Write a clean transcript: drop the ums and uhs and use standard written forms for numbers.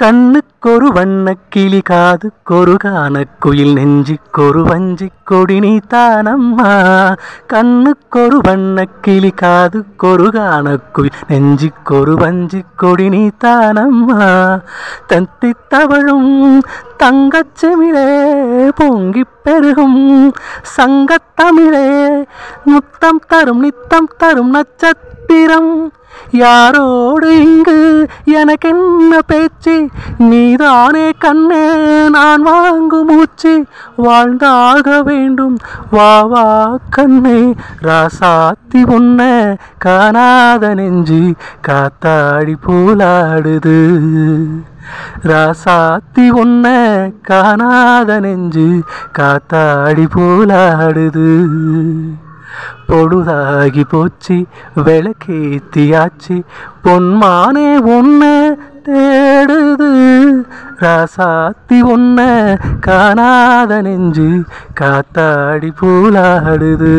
கண்ணுக்கொரு வண்ணக்கிளி காதுக்கொரு கானக்குயில் நெஞ்சுக்கொரு வஞ்சிக் கொடி நீ தானம்மா. கண்ணுக்கொரு வண்ணக்கிளி காதுக்கொரு கானக்குயில் நெஞ்சுக்கொரு வஞ்சிக் கொடி நீ தானம்மா. தத்தித் தவழும் தங்கச்செமிழே பொங்கிப் பெருகும் சங்கத்தமிழே முத்தம் தரும் நித்தம் தரும் நட்சத்திரம். யாரோடு இங்கு எனக்கென்ன பேச்சு, நீதானே கண்ணே நான் வாங்கும் மூச்சு. வாழ்ந்தாக வேண்டும் வா வா கண்ணே, ராசாத்தி உன்னை காணாத நெஞ்சு காத்தாடி போலாடுது. ராசாத்தி உன்னை காணாத நெஞ்சு காத்தாடி போலாடுது. பொழுதாகி போச்சு விளக்கேத்தியாச்சு பொன்மானே உன்னை தேடுது. ராசாத்தி உன்னை காணாத நெஞ்சு காத்தாடி போலாடுது.